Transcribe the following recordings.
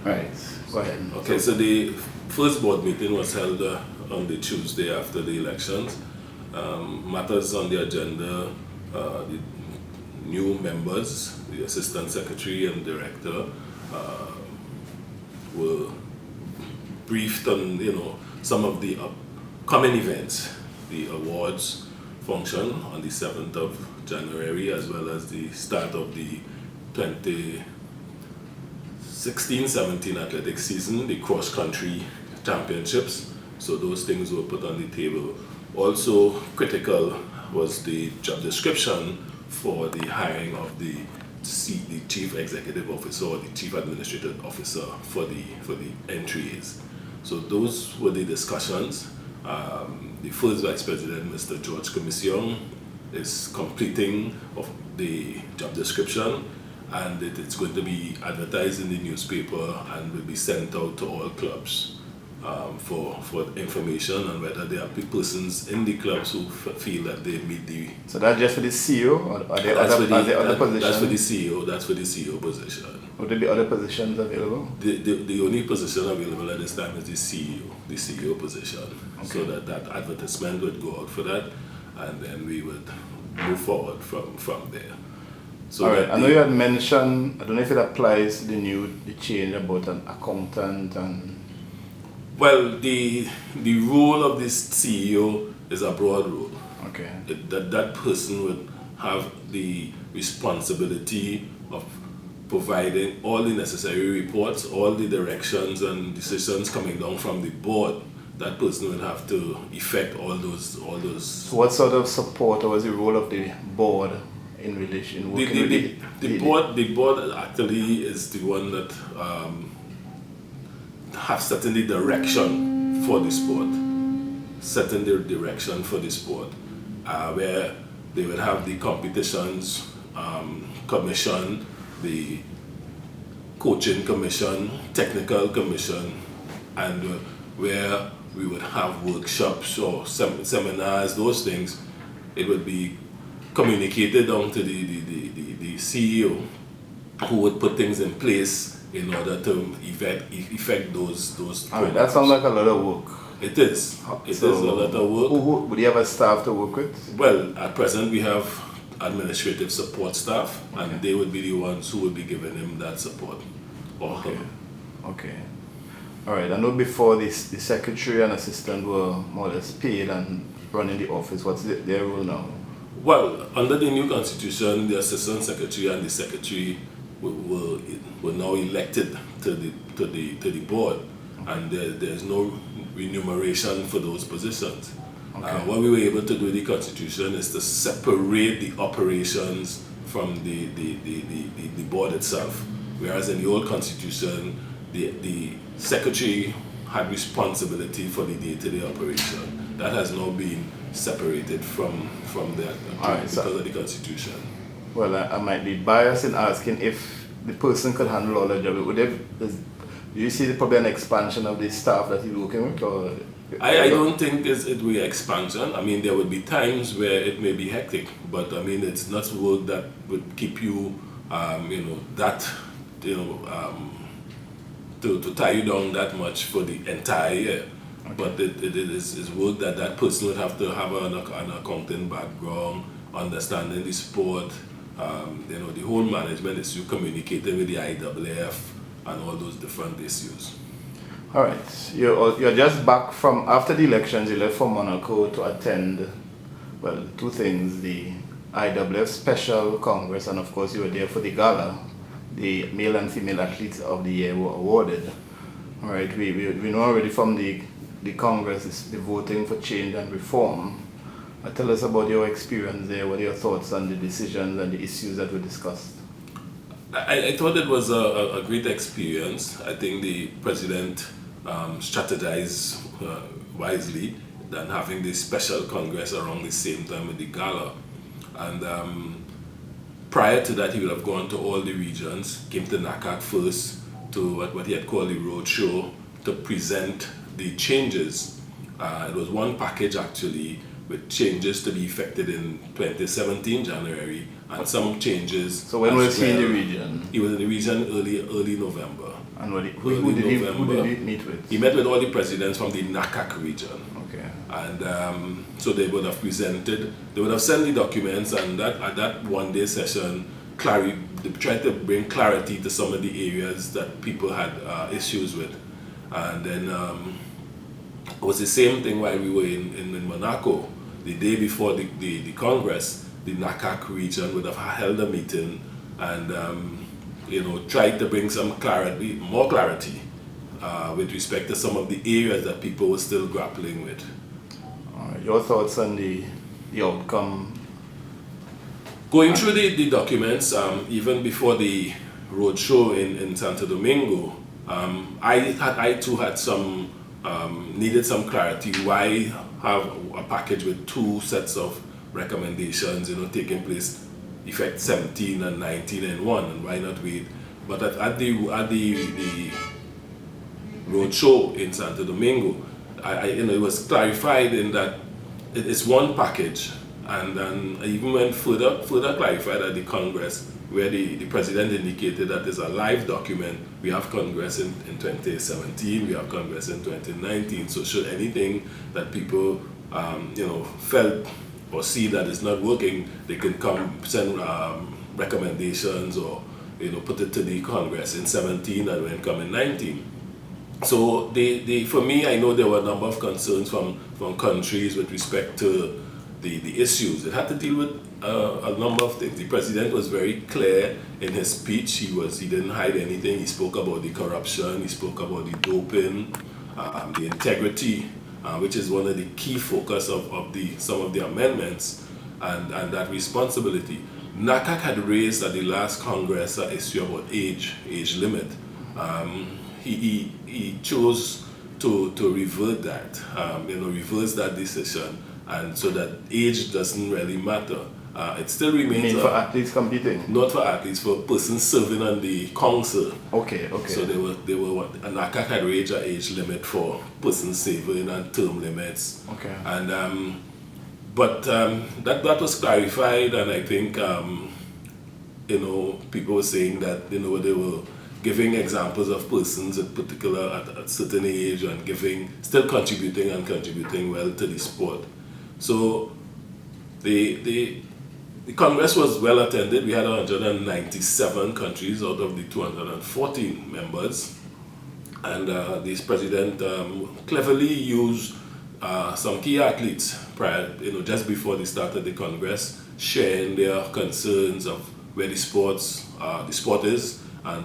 Right. Go ahead. Okay, so the first board meeting was held on the Tuesday after the elections. Matters on the agenda, the new members, the assistant secretary and director were briefed on, some of the upcoming events, the awards function on the 7th of January, as well as the start of the 2016-17 athletic season, the cross-country championships. So those things were put on the table. Also critical was the job description for the hiring of the chief executive officer or the chief administrative officer for the entries. So those were the discussions. The first vice president, Mr. George Commission, is completing of the job description, and it's going to be advertised in the newspaper and will be sent out to all clubs for information on whether there are persons in the clubs who feel that they meet the... So that's just for the CEO, or are there other positions? That's for the CEO. That's for the CEO position. Would there be other positions available? The only position available at this time is the CEO position. Okay. So that advertisement would go out for that, and then we would move forward from there. So all right. I know you had mentioned, I don't know if it applies to the change about an accountant and... Well, the role of this CEO is a broad role. Okay. That person would have the responsibility of providing all the necessary reports, all the directions and decisions coming down from the board. That person would have to effect all those. So what sort of support, or was the role of the board in relation working the board actually is the one that have setting the direction for the sport, where they will have the competitions commission, the coaching commission, technical commission, and where we would have workshops or seminars, those things. It would be communicated down to the CEO, who would put things in place in order to effect those programs. That sounds like a lot of work. It is. It is a lot of work. Would you have a staff to work with? Well, at present we have administrative support staff, okay, and they would be the ones who would be giving him that support. Okay. All right. I know before this, the secretary and assistant were more or less paid and running the office. What's their role now? Well, under the new constitution, the assistant secretary and the secretary were now elected to the board, okay, and there's no remuneration for those positions. Okay. What we were able to do in the constitution is to separate the operations from the board itself, whereas in the old constitution, the secretary had responsibility for the day-to-day operation. That has now been separated from that because of the constitution. Well, I might be biased in asking if the person could handle all the job. Do you see probably an expansion of the staff that you're working with? Or I don't think it will be expansion. I mean, there would be times where it may be hectic, but I mean, it's not work that would keep you, to tie you down that much for the entire year. Okay. But it is work that person would have to have an accounting background, understanding the sport, the whole management issue, communicating with the IAAF and all those different issues. All right, you're just back from, after the elections, you left for Monaco to attend, well, two things, the IAAF Special Congress, and of course you were there for the gala. The male and female athletes of the year were awarded. All right, we know already from the Congress is the voting for change and reform. Tell us about your experience there. What are your thoughts on the decisions and the issues that were discussed? I thought it was a great experience. I think the president strategized wisely than having the special congress around the same time with the gala. And prior to that, he would have gone to all the regions, came to NAACAC first, to what he had called the road show, to present the changes. It was one package actually, with changes to be effected in 2017 January and some changes. So when as was he in the well. region? He was in the region early November. And who did he meet with? He met with all the presidents from the NAACAC region. Okay. And so they would have sent the documents, and at that one-day session, they tried to bring clarity to some of the areas that people had issues with. And then it was the same thing while we were in Monaco. The day before the Congress, the NAACAC region would have held a meeting and tried to bring more clarity with respect to some of the areas that people were still grappling with. Your thoughts on the outcome? Going through the documents, even before the roadshow in Santo Domingo, I too had needed some clarity. Why have a package with two sets of recommendations, taking place effect 17 and 19 and 1, and why not wait? But at the roadshow in Santo Domingo, it was clarified in that it's one package, and I even went further clarified at the Congress, where the president indicated that it's a live document. We have Congress in 2017, we have Congress in 2019, so should anything that people felt or see that is not working, they can come send recommendations or put it to the Congress in 17 and when come in 19. So for me, I know there were a number of concerns from countries with respect to the issues. It had to deal with a number of things. The president was very clear in his speech. He didn't hide anything. He spoke about the corruption. He spoke about the doping, the integrity, which is one of the key focus of some of the amendments, and that responsibility. NAACAC had raised at the last Congress an issue about age limit. He chose to revert that, reverse that decision, and so that age doesn't really matter. It still remains. You mean for athletes competing? Not for athletes, for persons serving on the council. Okay. So they were NAACAC had raised an age limit for persons serving and term limits. Okay. And but that was clarified, and I think people were saying that they were giving examples of persons at a certain age and still contributing well to the sport. So the Congress was well attended. We had 197 countries out of the 214 members, and this president cleverly used some key athletes just before they started the Congress, sharing their concerns of where the sport is, and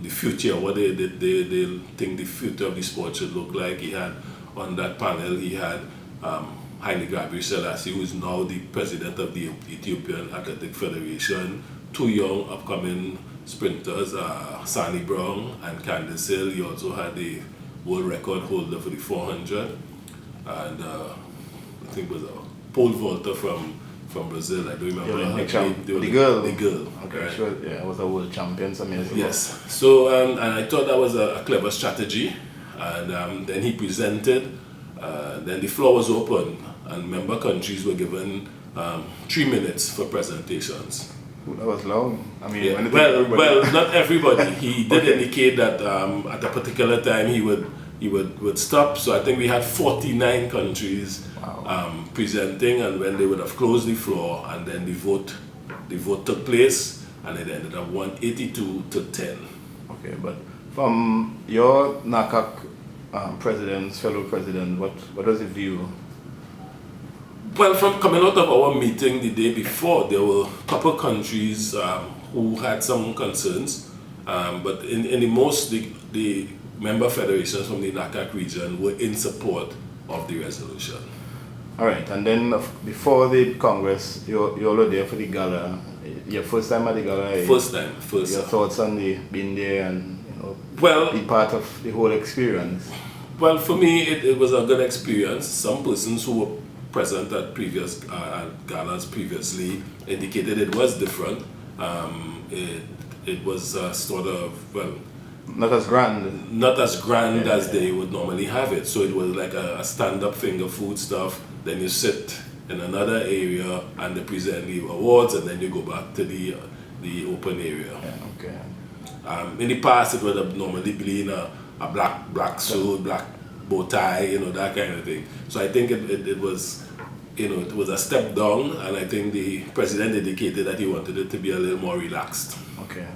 the future, what they think the future of the sport should look like. He had on that panel, he had Haile Selassie, who is now the president of the Ethiopian Athletic Federation, two young upcoming sprinters, Sani Brown and Candice Hill. He also had the world record holder for the 400, and I think it was a pole vaulter from Brazil. I don't remember the girl. The girl. Okay, right? sure. Yeah, I was a world champion some years ago. Yes. So and I thought that was a clever strategy, and then he presented. Then the floor was open, and member countries were given 3 minutes for presentations. Ooh, that was long. I mean, well, not everybody. He did indicate that at a particular time he would stop. So I think we had 49 countries presenting, and when they would have closed the floor, and then the vote took place, and it ended up 182 to 10. Okay, but from your NAACAC fellow president, what was the view? Well, from coming out of our meeting the day before, there were a couple countries who had some concerns, but in the member federations from the NAACAC region were in support of the resolution. All right, and then before the Congress, you all were there for the gala. Your first time at the gala? First time. Your thoughts on being there and be part of the whole experience? Well, for me, it was a good experience. Some persons who were present at previous galas previously indicated it was different. It was sort of, not as grand. Not as grand as they would normally have it. So it was like a stand-up finger food stuff. Then you sit in another area and they present the awards, and then you go back to the open area. Yeah, okay. In the past, it would have normally been a black suit, black bow tie, that kind of thing. So I think it was, it was a step down, and I think the president indicated that he wanted it to be a little more relaxed. Okay.